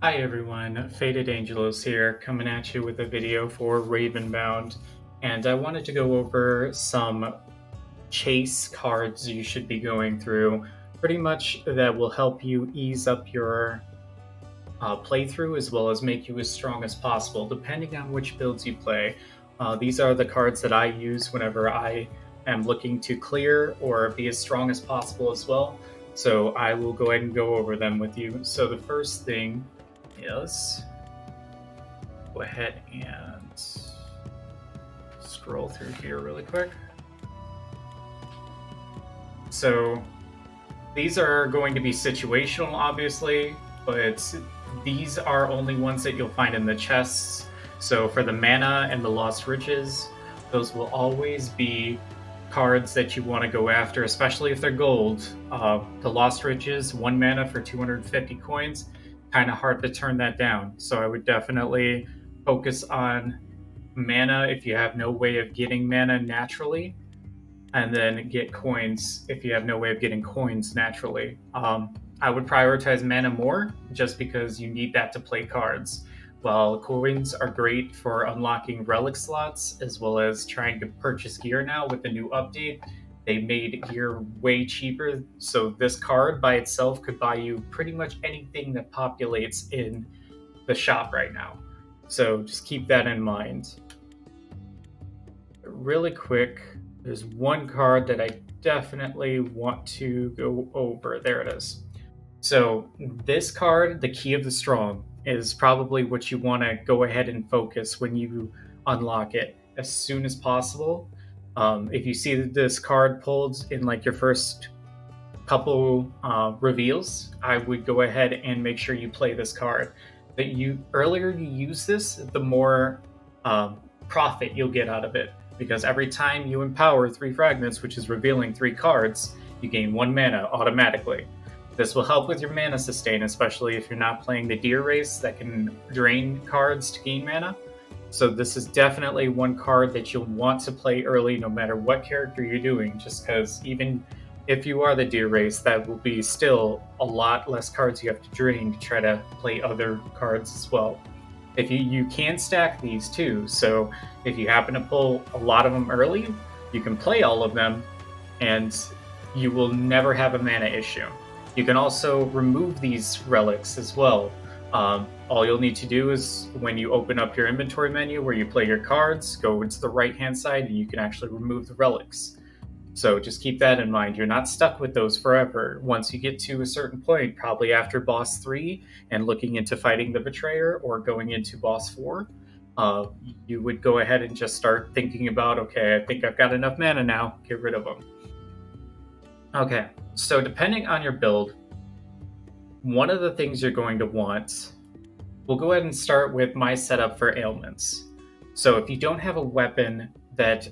Hi everyone, Faded Angelos here, coming at you with a video for Ravenbound, and I wanted to go over some chase cards you should be going through, pretty much that will help you ease up your playthrough as well as make you as strong as possible, depending on which builds you play. These are the cards that I use whenever I am looking to clear or be as strong as possible as well. So I will go ahead and go over them with you. So the first thing is go ahead and scroll through here really quick. So these are going to be situational, obviously, but these are only ones that you'll find in the chests. So for the mana and the lost riches, those will always be cards that you want to go after, especially if they're gold. The lost riches, 1 mana for 250 coins, kind of hard to turn that down. So I would definitely focus on mana if you have no way of getting mana naturally, and then get coins if you have no way of getting coins naturally. I would prioritize mana more just because you need that to play cards. While coins are great for unlocking relic slots as well as trying to purchase gear now with the new update, they made gear way cheaper. So this card by itself could buy you pretty much anything that populates in the shop right now. So just keep that in mind. Really quick, there's one card that I definitely want to go over. There it is. So this card, the Key of the Strong, is probably what you want to go ahead and focus when you unlock it as soon as possible. If you see this card pulled in like your first couple reveals, I would go ahead and make sure you play this card. That you earlier you use this, the more profit you'll get out of it. Because every time you empower 3 fragments, which is revealing 3 cards, you gain 1 mana automatically. This will help with your mana sustain, especially if you're not playing the deer race that can drain cards to gain mana. So this is definitely one card that you'll want to play early no matter what character you're doing, just because even if you are the deer race, that will be still a lot less cards you have to drain to try to play other cards as well. If you can stack these too, so if you happen to pull a lot of them early, you can play all of them and you will never have a mana issue. You can also remove these relics as well. All you'll need to do is when you open up your inventory menu where you play your cards, go to the right hand side and you can actually remove the relics. So just keep that in mind. You're not stuck with those forever. Once you get to a certain point, probably after boss 3 and looking into fighting the betrayer or going into boss 4, you would go ahead and just start thinking about, okay, I think I've got enough mana now, get rid of them. Okay, so depending on your build, one of the things you're going to want, we'll go ahead and start with my setup for ailments. So if you don't have a weapon that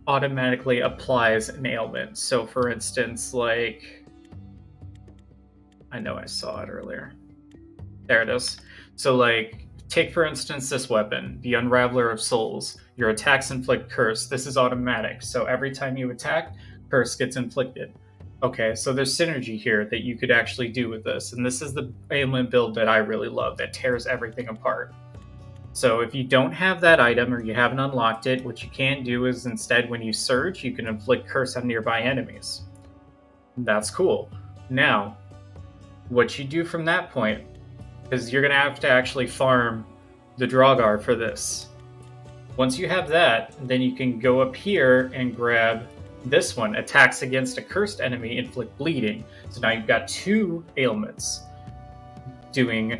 automatically applies an ailment, so for instance, like, I know I saw it earlier. There it is. So like, take for instance this weapon, the Unraveler of Souls. Your attacks inflict curse. This is automatic, so every time you attack, curse gets inflicted. Okay, so there's synergy here that you could actually do with this, and this is the ailment build that I really love, that tears everything apart. So if you don't have that item or you haven't unlocked it, what you can do is instead when you surge, you can inflict curse on nearby enemies. That's cool. Now, what you do from that point is you're going to have to actually farm the Draugr for this. Once you have that, then you can go up here and grab this one, attacks against a cursed enemy inflict bleeding. So now you've got 2 ailments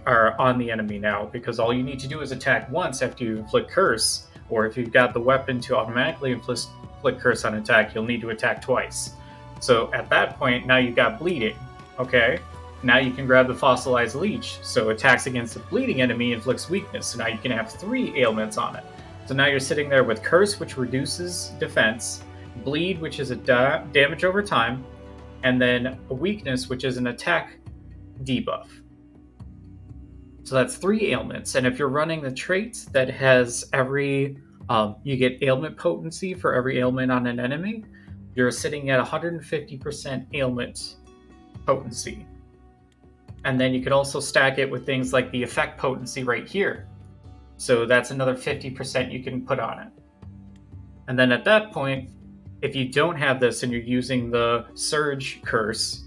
are on the enemy now, because all you need to do is attack once after you inflict curse, or if you've got the weapon to automatically inflict curse on attack, you'll need to attack twice. So at that point, now you've got bleeding. Okay, now you can grab the fossilized leech. So attacks against a bleeding enemy inflicts weakness. So now you can have 3 ailments on it. So now you're sitting there with curse, which reduces defense, bleed, which is a damage over time, and then a weakness, which is an attack debuff. So that's 3 ailments, and if you're running the trait that has every, you get ailment potency for every ailment on an enemy, you're sitting at 150% ailment potency. And then you could also stack it with things like the effect potency right here. So that's another 50% you can put on it. And then at that point, if you don't have this and you're using the Surge curse,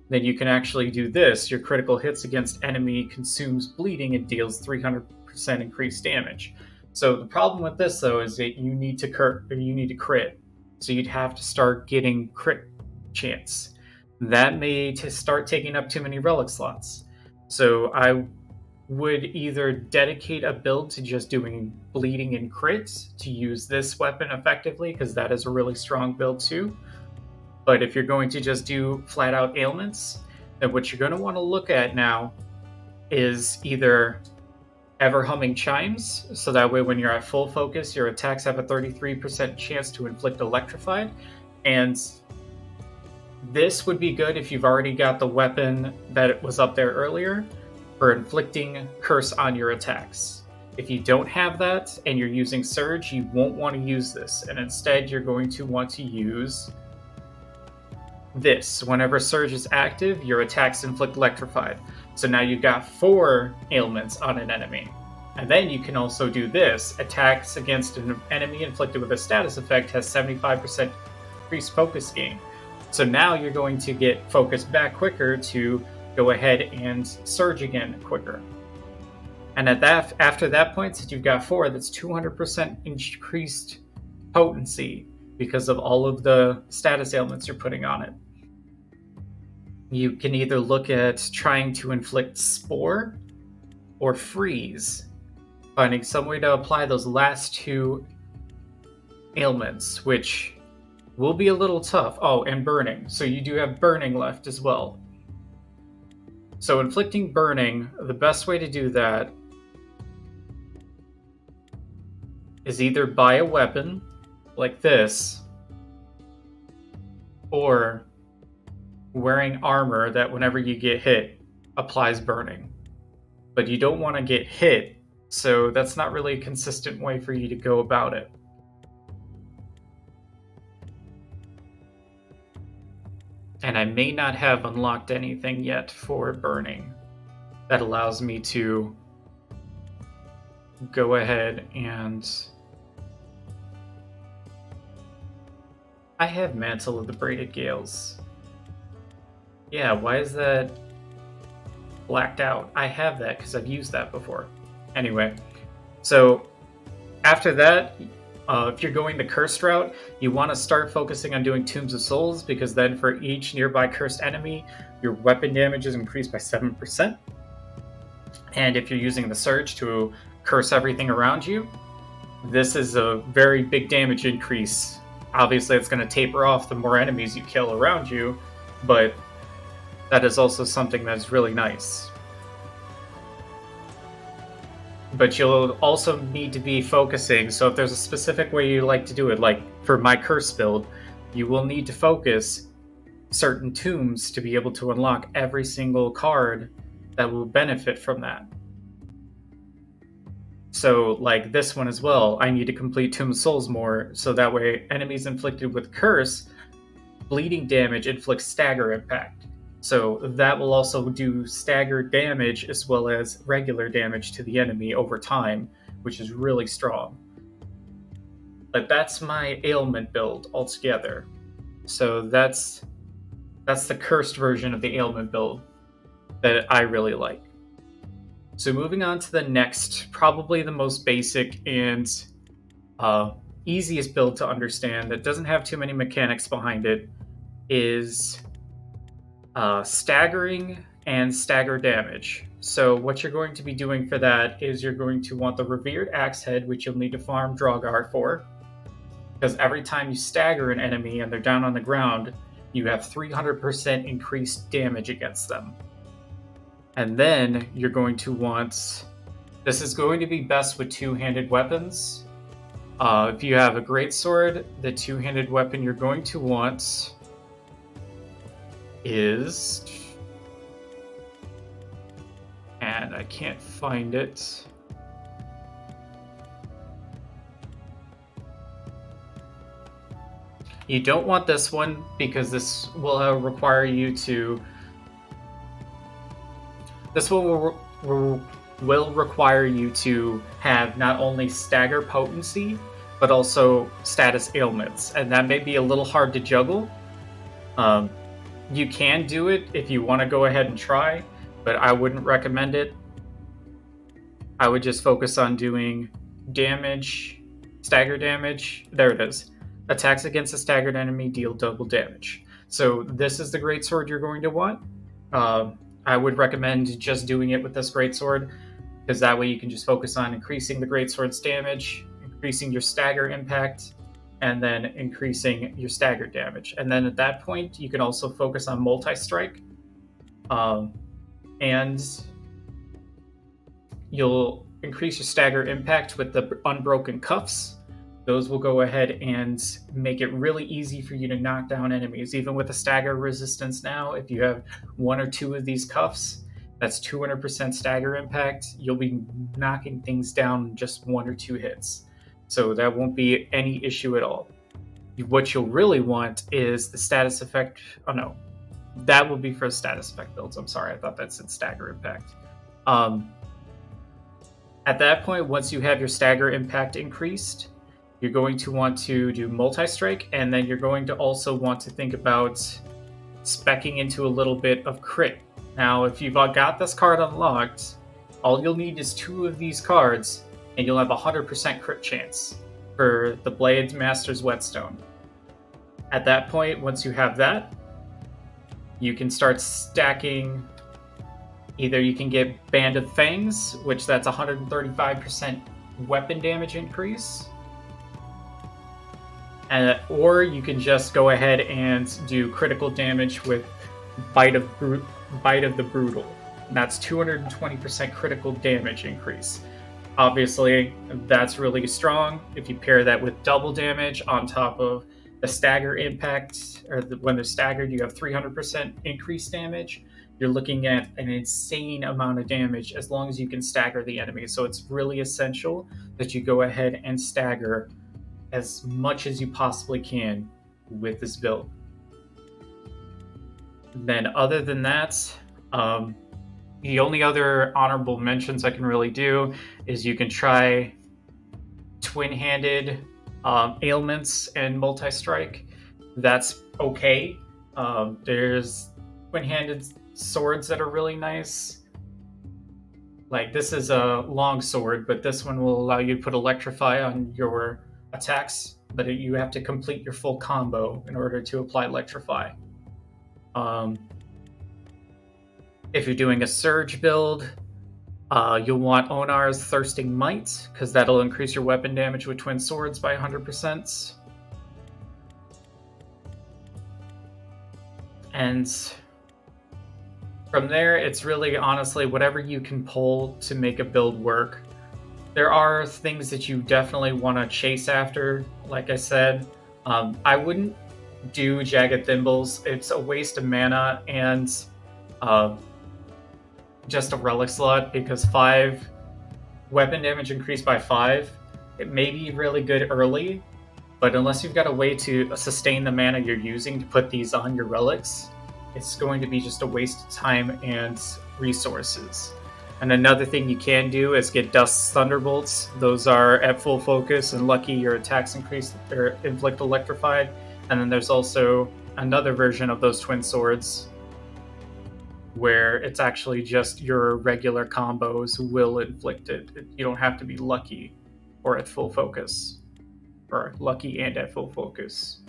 then you can actually do this. Your critical hits against enemy consumes bleeding and deals 300% increased damage. So the problem with this though is that you need to crit. So you'd have to start getting crit chance. That may start taking up too many relic slots. So I would either dedicate a build to just doing bleeding and crits to use this weapon effectively, because that is a really strong build too. But if you're going to just do flat out ailments, then what you're going to want to look at now is either ever humming chimes, so that way when you're at full focus, your attacks have a 33% chance to inflict electrified. And this would be good if you've already got the weapon that was up there earlier for inflicting curse on your attacks. If you don't have that and you're using Surge, you won't want to use this, and instead you're going to want to use this. Whenever Surge is active, your attacks inflict electrified. So now you've got 4 ailments on an enemy. And then you can also do this. Attacks against an enemy inflicted with a status effect has 75% increased focus gain. So now you're going to get focused back quicker to go ahead and Surge again quicker. And after that point, since you've got 4, that's 200% increased potency because of all of the status ailments you're putting on it. You can either look at trying to inflict Spore or Freeze, finding some way to apply those last 2 ailments, which will be a little tough. Oh, and Burning. So you do have Burning left as well. So inflicting Burning, the best way to do that is either buy a weapon like this, or wearing armor that whenever you get hit applies burning. But you don't want to get hit, so that's not really a consistent way for you to go about it. And I may not have unlocked anything yet for burning that allows me to go ahead and... I have Mantle of the Braided Gales. Yeah, why is that blacked out? I have that because I've used that before. Anyway, so after that, if you're going the cursed route, you want to start focusing on doing Tombs of Souls, because then for each nearby cursed enemy, your weapon damage is increased by 7%. And if you're using the Surge to curse everything around you, this is a very big damage increase. Obviously, it's going to taper off the more enemies you kill around you, but that is also something that's really nice. But you'll also need to be focusing, so if there's a specific way you like to do it, like for my curse build, you will need to focus certain tombs to be able to unlock every single card that will benefit from that. So, like this one as well, I need to complete Tomb of Souls more, so that way enemies inflicted with Curse, bleeding damage inflicts stagger impact. So that will also do stagger damage as well as regular damage to the enemy over time, which is really strong. But that's my ailment build altogether. So that's the cursed version of the ailment build that I really like. So moving on to the next, probably the most basic and easiest build to understand that doesn't have too many mechanics behind it, is staggering and stagger damage. So what you're going to be doing for that is you're going to want the Revered Axe Head, which you'll need to farm Draugr for, because every time you stagger an enemy and they're down on the ground, you have 300% increased damage against them. And then you're going to want... This is going to be best with two-handed weapons. If you have a greatsword, the two-handed weapon you're going to want is... And I can't find it. You don't want this one because this will require you to This will require you to have not only stagger potency, but also status ailments, and that may be a little hard to juggle. You can do it if you want to go ahead and try, but I wouldn't recommend it. I would just focus on doing damage, stagger damage. There it is. Attacks against a staggered enemy deal double damage. So this is the greatsword you're going to want. I would recommend just doing it with this greatsword, because that way you can just focus on increasing the greatsword's damage, increasing your stagger impact, and then increasing your stagger damage. And then at that point, you can also focus on multi-strike, and you'll increase your stagger impact with the unbroken cuffs. Those will go ahead and make it really easy for you to knock down enemies. Even with the stagger resistance now, if you have one or two of these cuffs, that's 200% stagger impact. You'll be knocking things down in just one or two hits. So that won't be any issue at all. What you'll really want is the status effect. Oh no, that will be for status effect builds. I'm sorry, I thought that said stagger impact. At that point, once you have your stagger impact increased, you're going to want to do multi-strike, and then you're going to also want to think about speccing into a little bit of crit. Now, if you've got this card unlocked, all you'll need is 2 of these cards, and you'll have a 100% crit chance for the Blade Master's Whetstone. At that point, once you have that, you can start stacking. Either you can get Band of Fangs, which that's 135% weapon damage increase, or you can just go ahead and do critical damage with Bite of the Brutal. And that's 220% critical damage increase. Obviously, that's really strong. If you pair that with double damage on top of the stagger impact, or when they're staggered, you have 300% increased damage. You're looking at an insane amount of damage as long as you can stagger the enemy. So it's really essential that you go ahead and stagger as much as you possibly can with this build. Then other than that, the only other honorable mentions I can really do is you can try twin-handed ailments and multi-strike. That's okay. There's twin-handed swords that are really nice. Like, this is a long sword, but this one will allow you to put Electrify on your attacks, but you have to complete your full combo in order to apply Electrify. If you're doing a Surge build, you'll want Onar's Thirsting Might, because that'll increase your weapon damage with twin swords by 100%. And from there, it's really honestly whatever you can pull to make a build work. There are things that you definitely want to chase after. Like I said, I wouldn't do Jagged Thimbles. It's a waste of mana and just a relic slot, because 5 weapon damage increased by 5. It may be really good early, but unless you've got a way to sustain the mana you're using to put these on your relics, it's going to be just a waste of time and resources. And another thing you can do is get Dust's Thunderbolts. Those are at full focus, and lucky your attacks increase or inflict electrified. And then there's also another version of those twin swords where it's actually just your regular combos will inflict it. You don't have to be lucky or at full focus, or lucky and at full focus.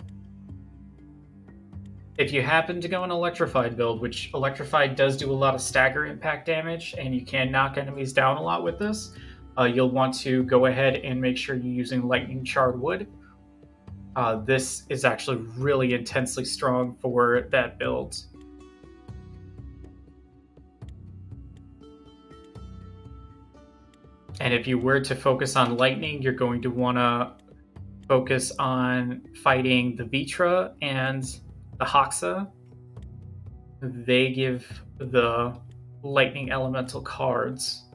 If you happen to go an Electrified build, which Electrified does do a lot of stagger impact damage, and you can knock enemies down a lot with this, you'll want to go ahead and make sure you're using Lightning Charred Wood. This is actually really intensely strong for that build. And if you were to focus on Lightning, you're going to want to focus on fighting the Vitra and the Hoxa. They give the lightning elemental cards.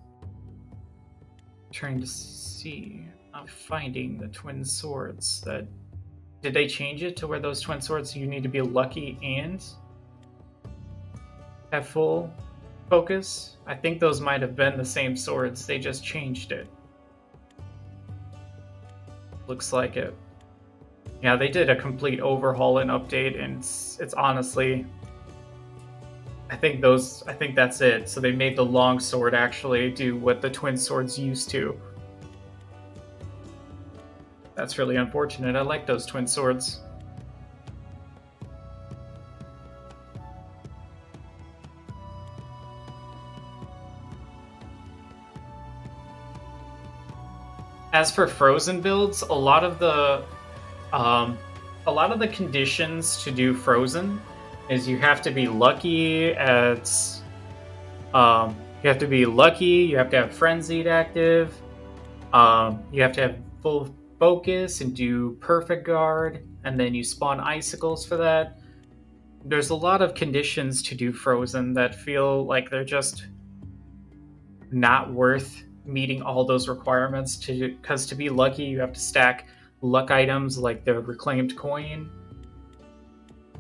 Trying to see, I'm finding the twin swords. Did they change it to where those twin swords you need to be lucky and have full focus. I think those might have been the same swords, they just changed it. Looks like it. Yeah, they did a complete overhaul and update, and it's honestly, I think that's it. So they made the long sword actually do what the twin swords used to. That's really unfortunate. I like those twin swords. As for frozen builds, um, a lot of the conditions to do frozen is you have to be lucky at you have to be lucky, you have to have frenzied active, you have to have full focus and do perfect guard, and then you spawn icicles for that. There's a lot of conditions to do frozen that feel like they're just not worth meeting all those requirements to, because to be lucky you have to stack luck items like the reclaimed coin,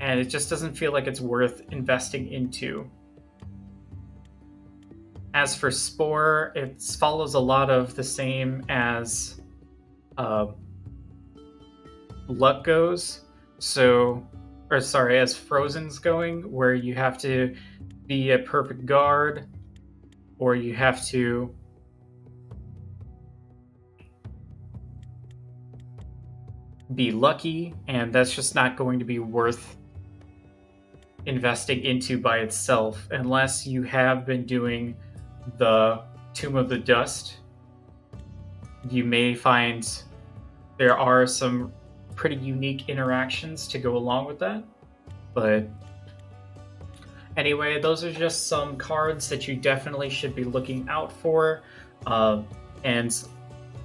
and it just doesn't feel like it's worth investing into. As for Spore, it follows a lot of the same as uh, Luck goes. So, or sorry, as Frozen's going, where you have to be a perfect guard, or you have to be lucky, and that's just not going to be worth investing into by itself unless you have been doing the Tomb of the Dust. You may find there are some pretty unique interactions to go along with that. But anyway, those are just some cards that you definitely should be looking out for. And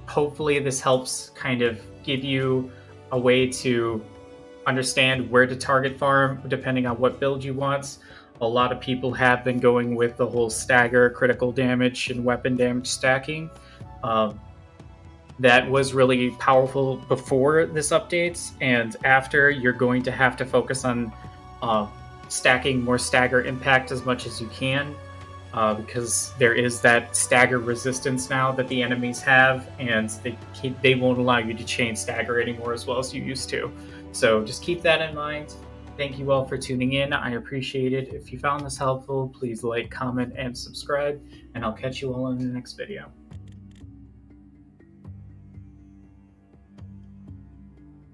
hopefully, this helps kind of give you a way to understand where to target farm depending on what build you want. A lot of people have been going with the whole stagger, critical damage, and weapon damage stacking. That was really powerful before this update, and after, you're going to have to focus on stacking more stagger impact as much as you can, because there is that stagger resistance now that the enemies have, and they won't allow you to chain stagger anymore as well as you used to. So just keep that in mind. Thank you all for tuning in. I appreciate it. If you found this helpful, please like, comment, and subscribe, and I'll catch you all in the next video.